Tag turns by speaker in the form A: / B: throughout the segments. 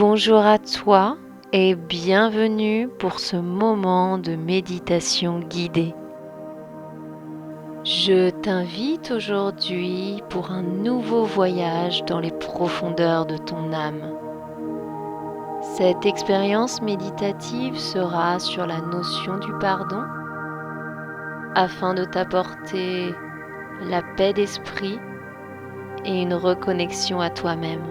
A: Bonjour à toi et bienvenue pour ce moment de méditation guidée. Je t'invite aujourd'hui pour un nouveau voyage dans les profondeurs de ton âme. Cette expérience méditative sera sur la notion du pardon afin de t'apporter la paix d'esprit et une reconnexion à toi-même.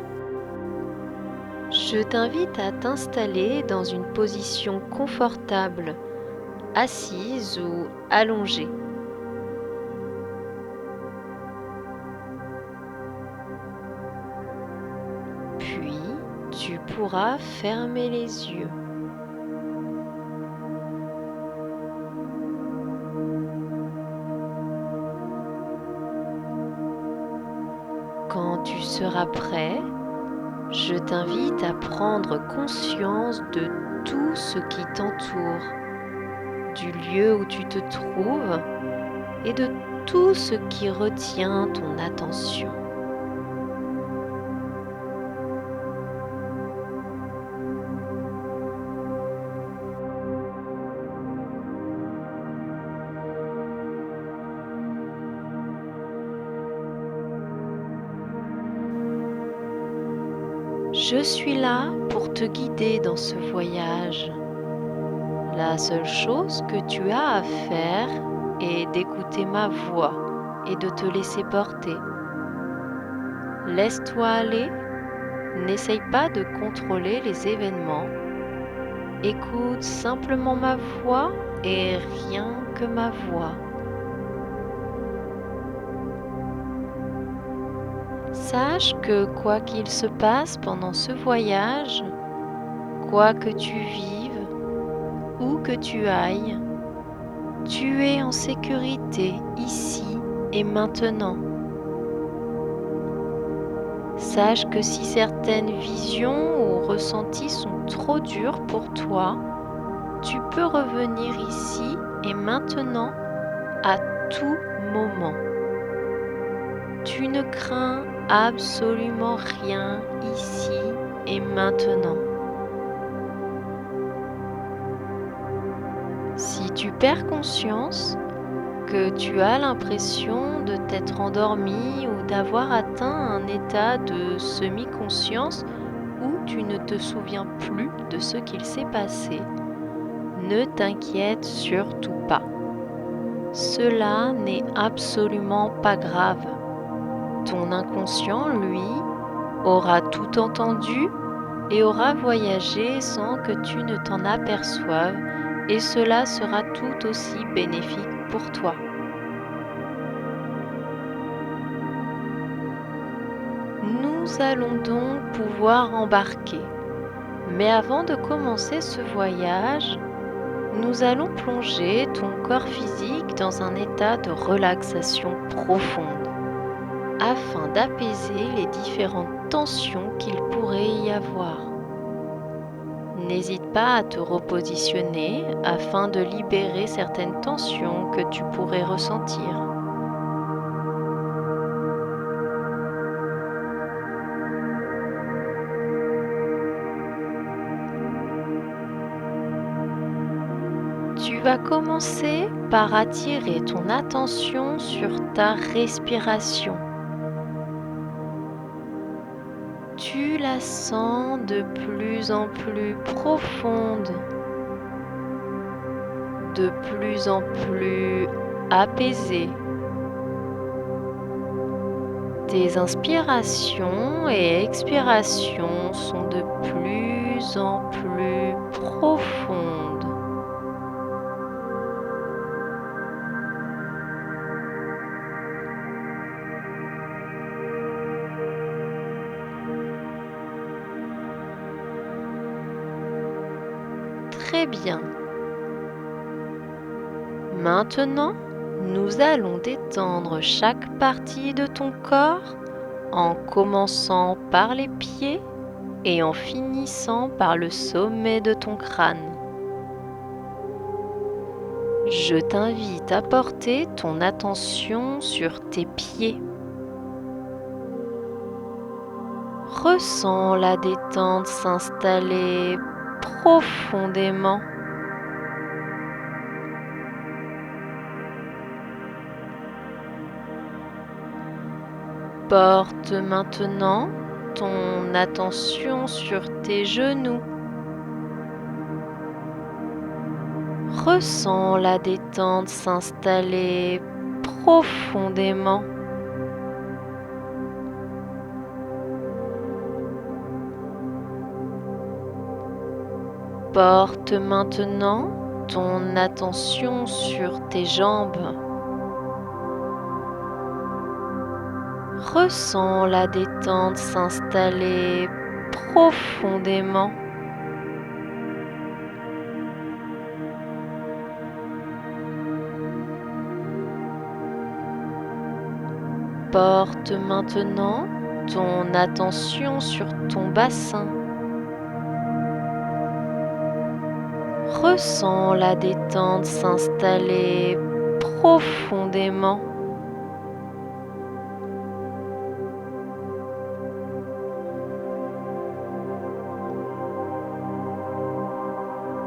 A: Je t'invite à t'installer dans une position confortable, assise ou allongée. Puis, tu pourras fermer les yeux. Quand tu seras prêt, je t'invite à prendre conscience de tout ce qui t'entoure, du lieu où tu te trouves et de tout ce qui retient ton attention. Je suis là pour te guider dans ce voyage. La seule chose que tu as à faire est d'écouter ma voix et de te laisser porter. Laisse-toi aller, n'essaye pas de contrôler les événements. Écoute simplement ma voix et rien que ma voix. Sache que quoi qu'il se passe pendant ce voyage, quoi que tu vives, où que tu ailles, tu es en sécurité ici et maintenant. Sache que si certaines visions ou ressentis sont trop durs pour toi, tu peux revenir ici et maintenant à tout moment. Tu ne crains absolument rien ici et maintenant. Si tu perds conscience, que tu as l'impression de t'être endormi ou d'avoir atteint un état de semi-conscience où tu ne te souviens plus de ce qu'il s'est passé, ne t'inquiète surtout pas. Cela n'est absolument pas grave. Ton inconscient, lui, aura tout entendu et aura voyagé sans que tu ne t'en aperçoives, et cela sera tout aussi bénéfique pour toi. Nous allons donc pouvoir embarquer. Mais avant de commencer ce voyage, nous allons plonger ton corps physique dans un état de relaxation profonde afin d'apaiser les différentes tensions qu'il pourrait y avoir. N'hésite pas à te repositionner afin de libérer certaines tensions que tu pourrais ressentir. Tu vas commencer par attirer ton attention sur ta respiration. Tu la sens de plus en plus profonde, de plus en plus apaisée. Tes inspirations et expirations sont de plus en plus profondes. Très bien. Maintenant, nous allons détendre chaque partie de ton corps en commençant par les pieds et en finissant par le sommet de ton crâne. Je t'invite à porter ton attention sur tes pieds. Ressens la détente s'installer profondément. Porte maintenant ton attention sur tes genoux. Ressens la détente s'installer profondément. Porte maintenant ton attention sur tes jambes. Ressens la détente s'installer profondément. Porte maintenant ton attention sur ton bassin. Ressens la détente s'installer profondément.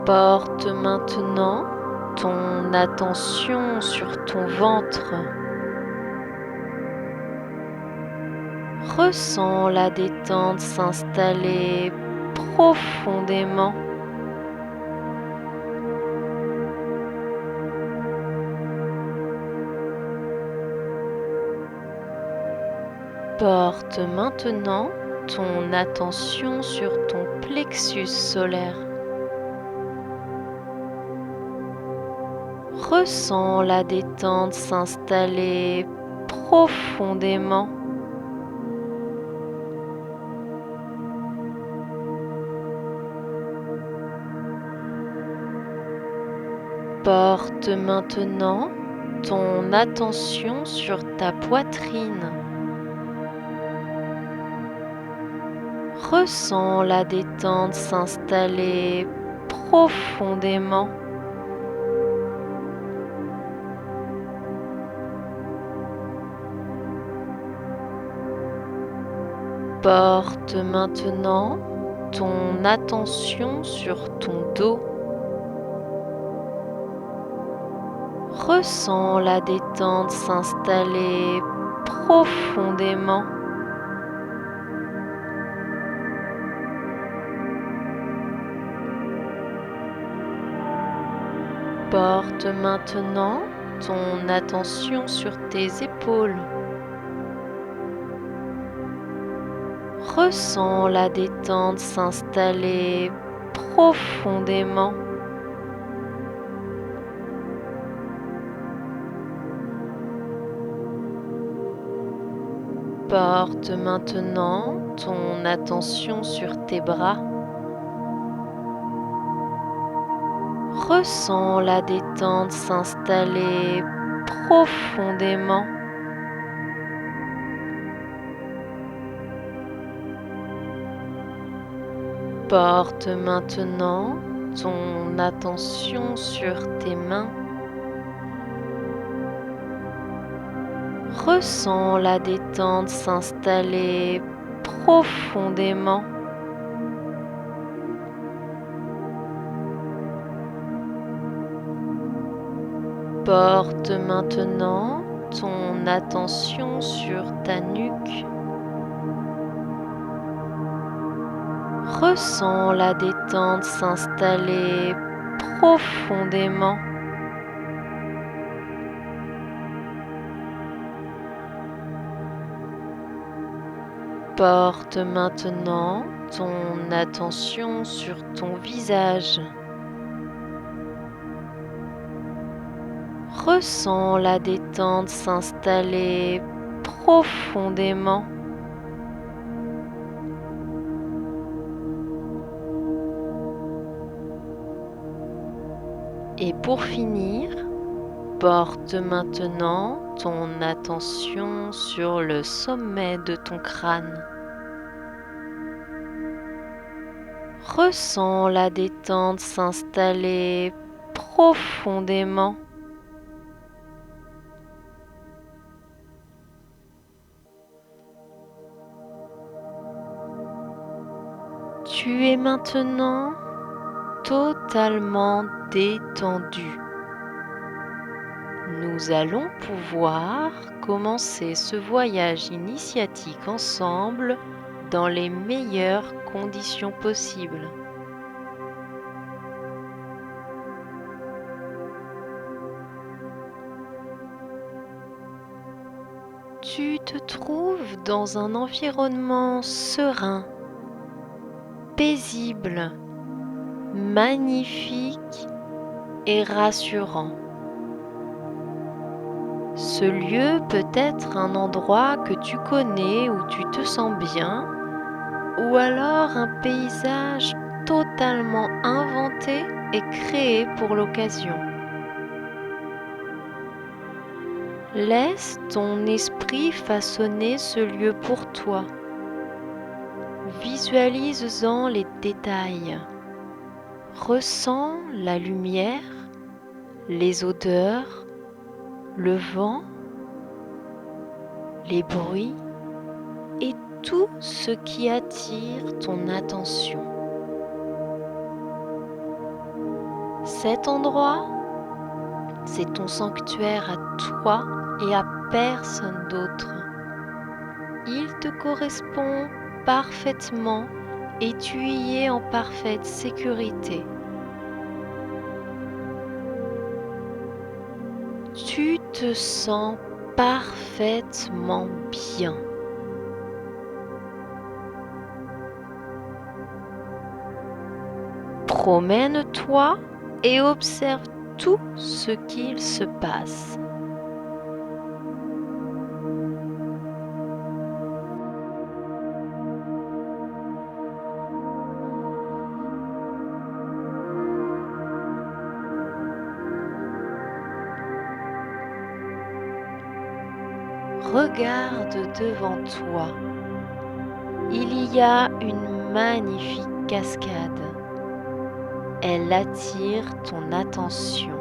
A: Porte maintenant ton attention sur ton ventre. Ressens la détente s'installer profondément. Porte maintenant ton attention sur ton plexus solaire. Ressens la détente s'installer profondément. Porte maintenant ton attention sur ta poitrine. Ressens la détente s'installer profondément. Porte maintenant ton attention sur ton dos. Ressens la détente s'installer profondément. Porte maintenant ton attention sur tes épaules. Ressens la détente s'installer profondément. Porte maintenant ton attention sur tes bras. Ressens la détente s'installer profondément. Porte maintenant ton attention sur tes mains. Ressens la détente s'installer profondément. Porte maintenant ton attention sur ta nuque. Ressens la détente s'installer profondément. Porte maintenant ton attention sur ton visage. Ressens la détente s'installer profondément. Et pour finir, porte maintenant ton attention sur le sommet de ton crâne. Ressens la détente s'installer profondément. Tu es maintenant totalement détendu. Nous allons pouvoir commencer ce voyage initiatique ensemble dans les meilleures conditions possibles. Tu te trouves dans un environnement serein, paisible, magnifique et rassurant. Ce lieu peut être un endroit que tu connais où tu te sens bien, ou alors un paysage totalement inventé et créé pour l'occasion. Laisse ton esprit façonner ce lieu pour toi. Visualise-en les détails. Ressens la lumière, les odeurs, le vent, les bruits et tout ce qui attire ton attention. Cet endroit, c'est ton sanctuaire à toi et à personne d'autre. Il te correspond parfaitement et tu y es en parfaite sécurité. Tu te sens parfaitement bien. Promène-toi et observe tout ce qu'il se passe. Regarde devant toi. Il y a une magnifique cascade. Elle attire ton attention.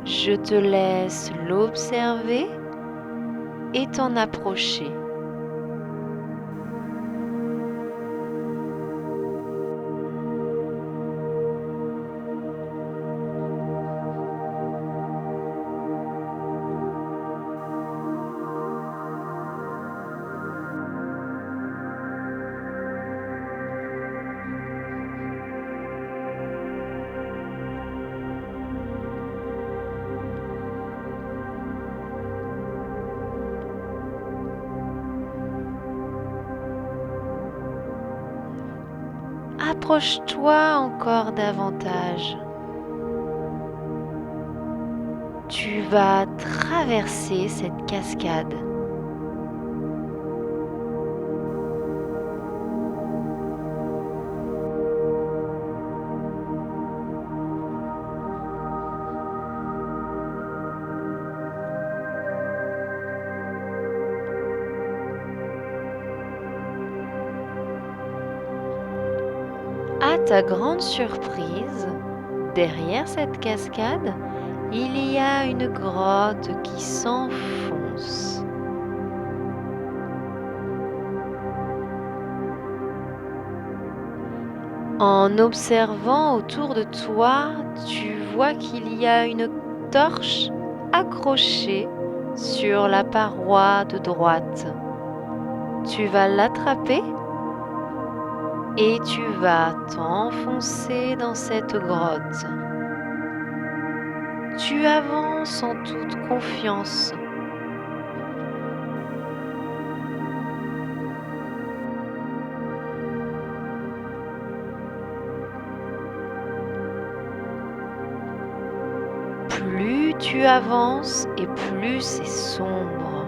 A: Je te laisse l'observer et t'en approcher. Approche-toi encore davantage. Tu vas traverser cette cascade. À ta grande surprise, derrière cette cascade, il y a une grotte qui s'enfonce. En observant autour de toi, tu vois qu'il y a une torche accrochée sur la paroi de droite. Tu vas l'attraper et tu vas t'enfoncer dans cette grotte. Tu avances en toute confiance. Plus tu avances et plus c'est sombre.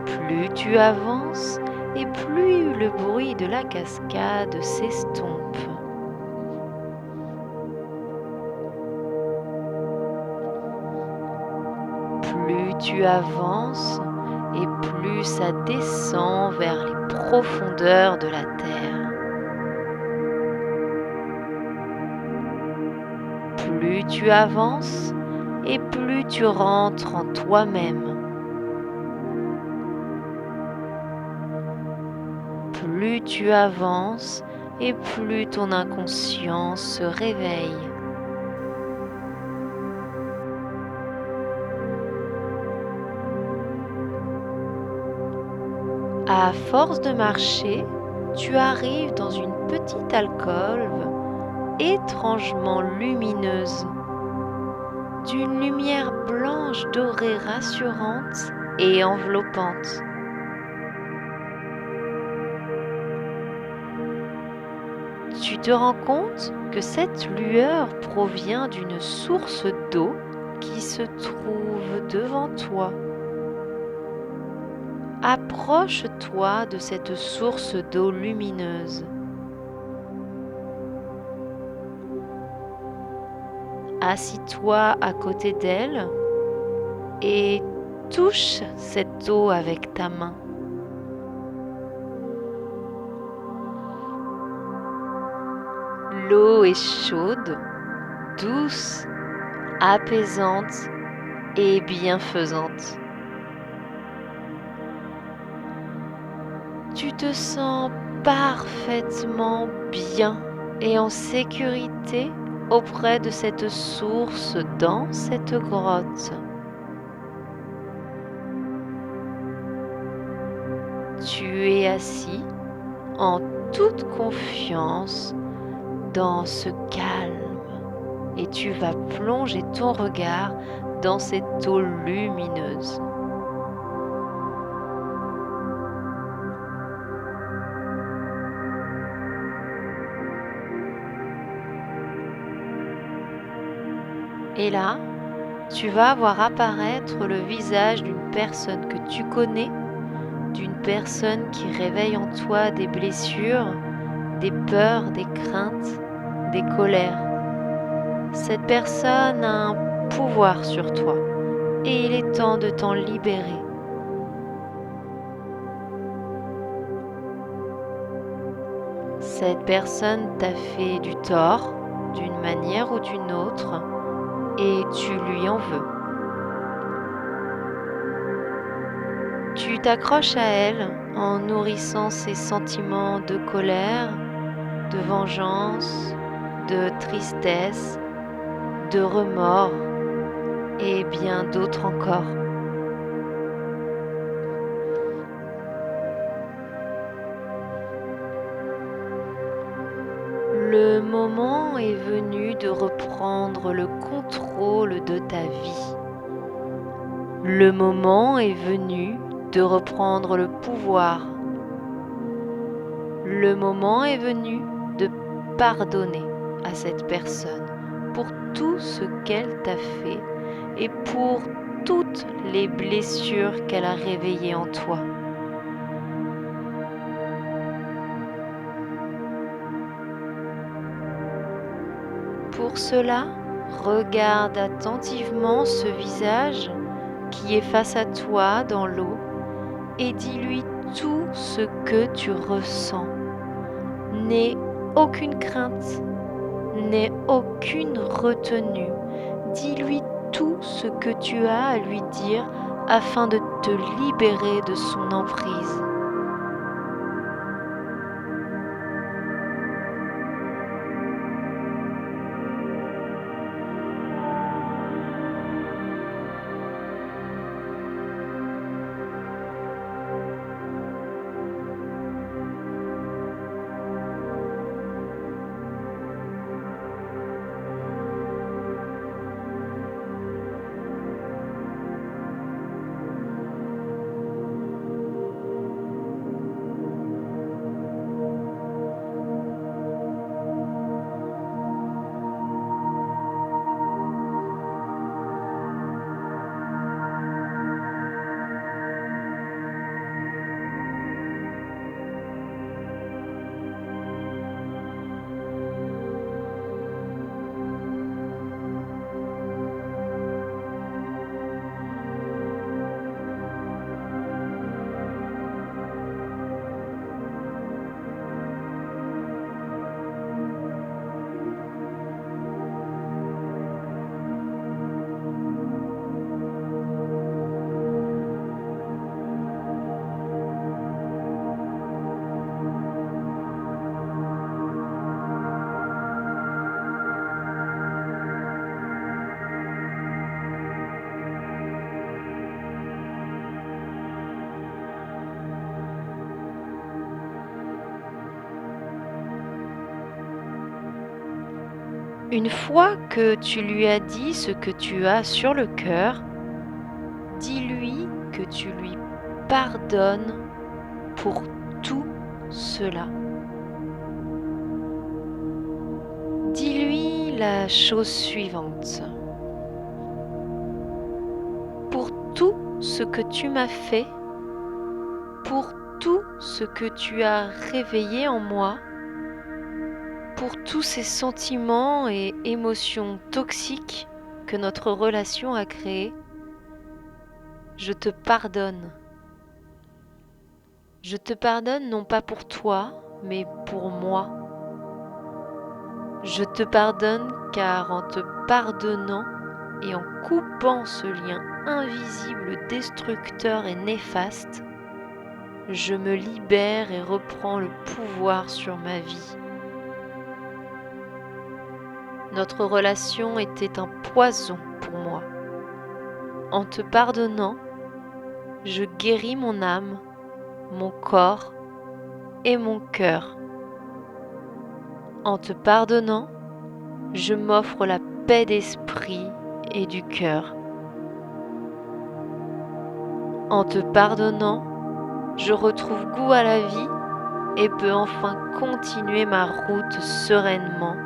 A: Plus tu avances et plus le bruit de la cascade s'estompe. Plus tu avances et plus ça descend vers les profondeurs de la terre. Plus tu avances et plus tu rentres en toi-même. plus tu avances et plus ton inconscient se réveille. À force de marcher, tu arrives dans une petite alcôve étrangement lumineuse, d'une lumière blanche dorée rassurante et enveloppante. Tu te rends compte que cette lueur provient d'une source d'eau qui se trouve devant toi. Approche-toi de cette source d'eau lumineuse. Assis-toi à côté d'elle et touche cette eau avec ta main. L'eau est chaude, douce, apaisante et bienfaisante. Tu te sens parfaitement bien et en sécurité auprès de cette source dans cette grotte. Tu es assis en toute confiance dans ce calme et tu vas plonger ton regard dans cette eau lumineuse. Et là, tu vas voir apparaître le visage d'une personne que tu connais, d'une personne qui réveille en toi des blessures, des peurs, des craintes, des colères. Cette personne a un pouvoir sur toi et il est temps de t'en libérer. Cette personne t'a fait du tort d'une manière ou d'une autre et tu lui en veux. Tu t'accroches à elle en nourrissant ses sentiments de colère, de vengeance, de tristesse, de remords et bien d'autres encore. Le moment est venu de reprendre le contrôle de ta vie. Le moment est venu de reprendre le pouvoir. Le moment est venu de pardonner à cette personne pour tout ce qu'elle t'a fait et pour toutes les blessures qu'elle a réveillées en toi. Pour cela, regarde attentivement ce visage qui est face à toi dans l'eau et dis-lui tout ce que tu ressens. N'aie aucune crainte, n'aie aucune retenue. Dis-lui tout ce que tu as à lui dire afin de te libérer de son emprise. Une fois que tu lui as dit ce que tu as sur le cœur, dis-lui que tu lui pardonnes pour tout cela. Dis-lui la chose suivante. Pour tout ce que tu m'as fait, pour tout ce que tu as réveillé en moi, pour tous ces sentiments et émotions toxiques que notre relation a créés, je te pardonne. Je te pardonne non pas pour toi, mais pour moi. Je te pardonne car en te pardonnant et en coupant ce lien invisible, destructeur et néfaste, je me libère et reprends le pouvoir sur ma vie. Notre relation était un poison pour moi. En te pardonnant, je guéris mon âme, mon corps et mon cœur. En te pardonnant, je m'offre la paix d'esprit et du cœur. En te pardonnant, je retrouve goût à la vie et peux enfin continuer ma route sereinement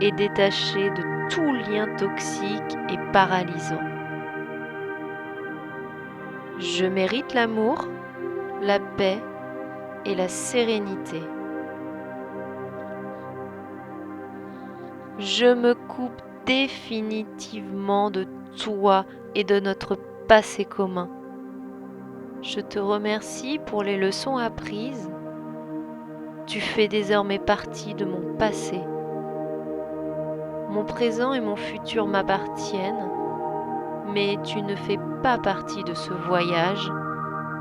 A: et détaché de tout lien toxique et paralysant. Je mérite l'amour, la paix et la sérénité. Je me coupe définitivement de toi et de notre passé commun. Je te remercie pour les leçons apprises. Tu fais désormais partie de mon passé. Mon présent et mon futur m'appartiennent, mais tu ne fais pas partie de ce voyage.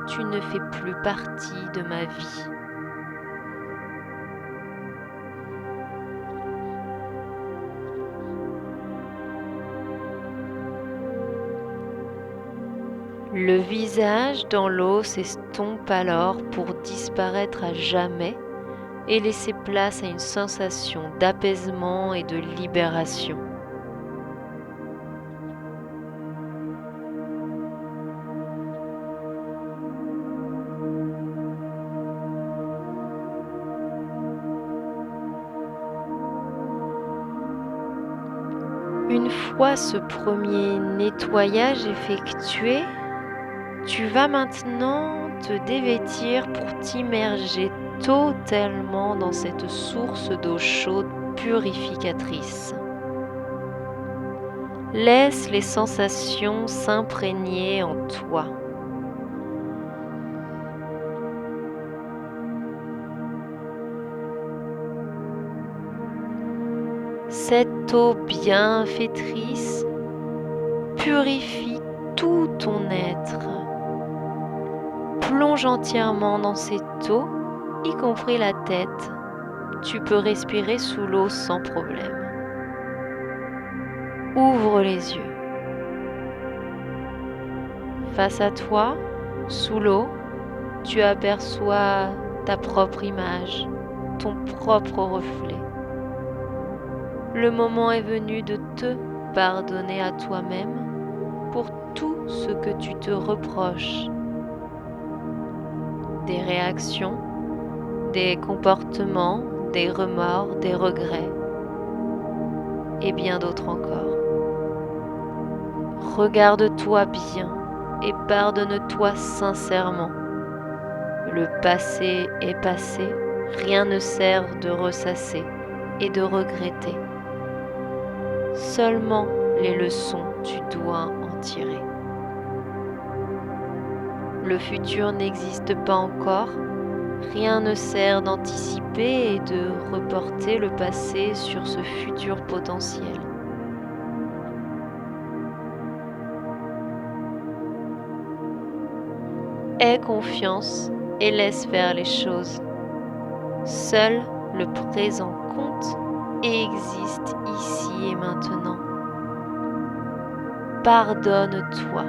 A: Tu ne fais plus partie de ma vie. Le visage dans l'eau s'estompe alors pour disparaître à jamais et laisser place à une sensation d'apaisement et de libération. Une fois ce premier nettoyage effectué, tu vas maintenant te dévêtir pour t'immerger totalement dans cette source d'eau chaude purificatrice. Laisse les sensations s'imprégner en toi. Cette eau bienfaitrice purifie tout ton être. Plonge entièrement dans cette eau, y compris la tête. Tu peux respirer sous l'eau sans problème. Ouvre les yeux. Face à toi, sous l'eau, tu aperçois ta propre image, ton propre reflet. Le moment est venu de te pardonner à toi-même pour tout ce que tu te reproches. Des réactions, des comportements, des remords, des regrets et bien d'autres encore. Regarde-toi bien et pardonne-toi sincèrement. Le passé est passé, rien ne sert de ressasser et de regretter. Seulement les leçons tu dois en tirer. Le futur n'existe pas encore, rien ne sert d'anticiper et de reporter le passé sur ce futur potentiel. Aie confiance et laisse faire les choses. Seul le présent compte et existe ici et maintenant. Pardonne-toi.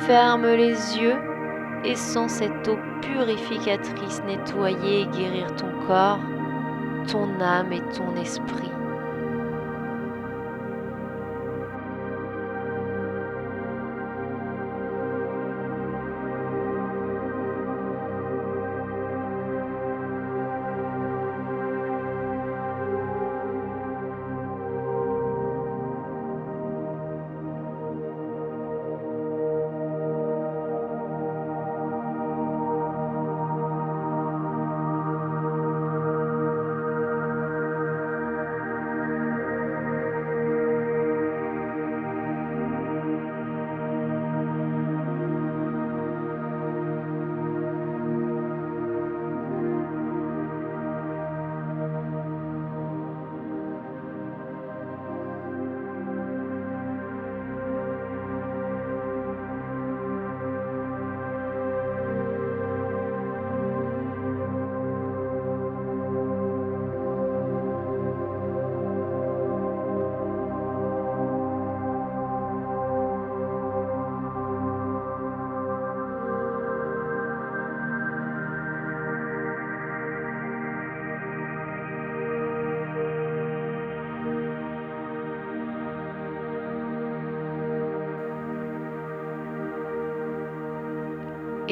A: Ferme les yeux et sens cette eau purificatrice nettoyer et guérir ton corps, ton âme et ton esprit.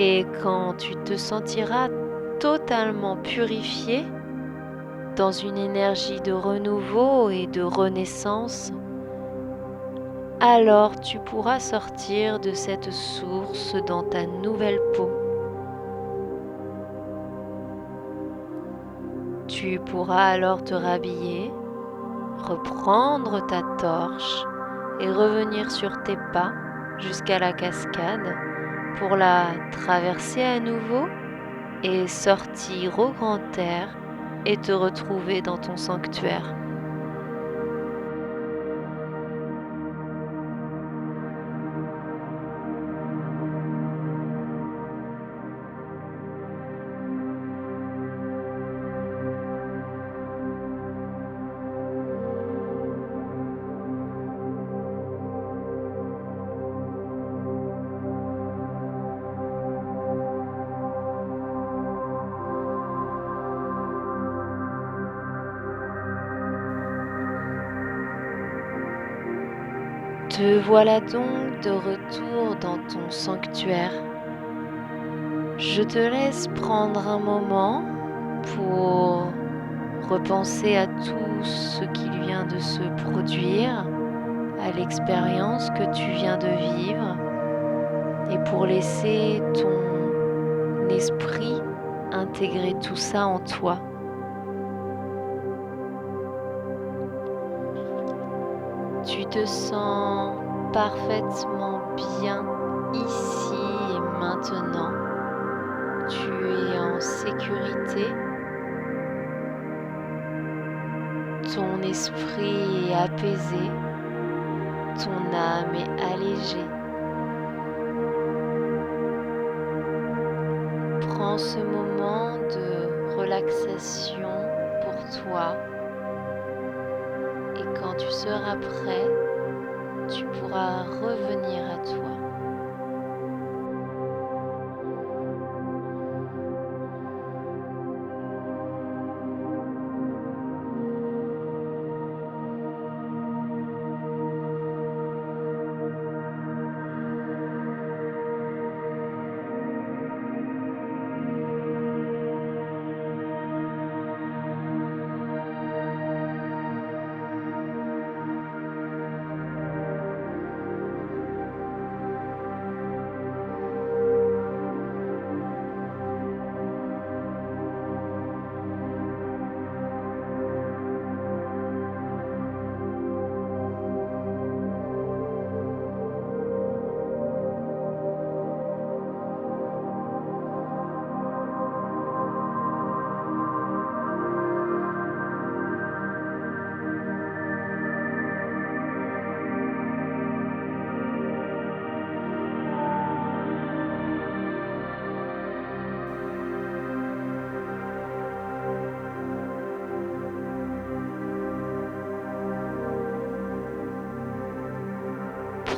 A: Et quand tu te sentiras totalement purifié, dans une énergie de renouveau et de renaissance, alors tu pourras sortir de cette source dans ta nouvelle peau. Tu pourras alors te rhabiller, reprendre ta torche et revenir sur tes pas jusqu'à la cascade pour la traverser à nouveau et sortir au grand air et te retrouver dans ton sanctuaire. Te voilà donc de retour dans ton sanctuaire. Je te laisse prendre un moment pour repenser à tout ce qui vient de se produire, à l'expérience que tu viens de vivre, et pour laisser ton esprit intégrer tout ça en toi. Tu te sens parfaitement bien ici et maintenant. Tu es en sécurité. Ton esprit est apaisé. Ton âme est allégée. Prends ce moment de relaxation pour toi. Et quand tu seras prêt, tu pourras revenir à toi.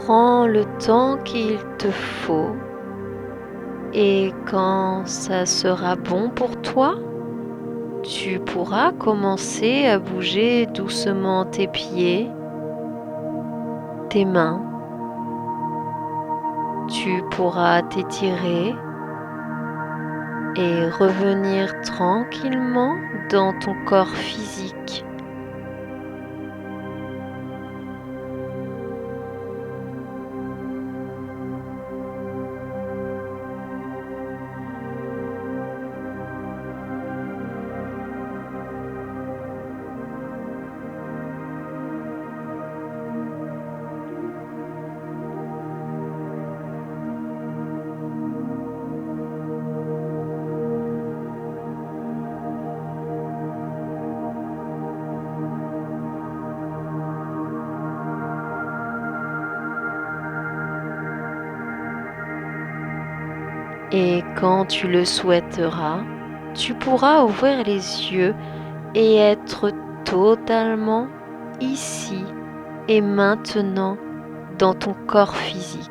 A: Prends le temps qu'il te faut et quand ça sera bon pour toi, tu pourras commencer à bouger doucement tes pieds, tes mains. Tu pourras t'étirer et revenir tranquillement dans ton corps physique. Et quand tu le souhaiteras, tu pourras ouvrir les yeux et être totalement ici et maintenant dans ton corps physique.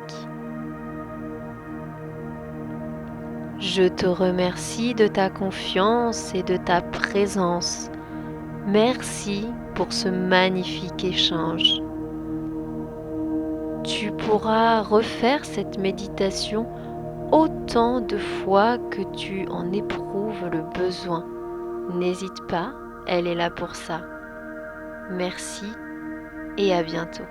A: Je te remercie de ta confiance et de ta présence. Merci pour ce magnifique échange. Tu pourras refaire cette méditation autant de fois que tu en éprouves le besoin. N'hésite pas, elle est là pour ça. Merci et à bientôt.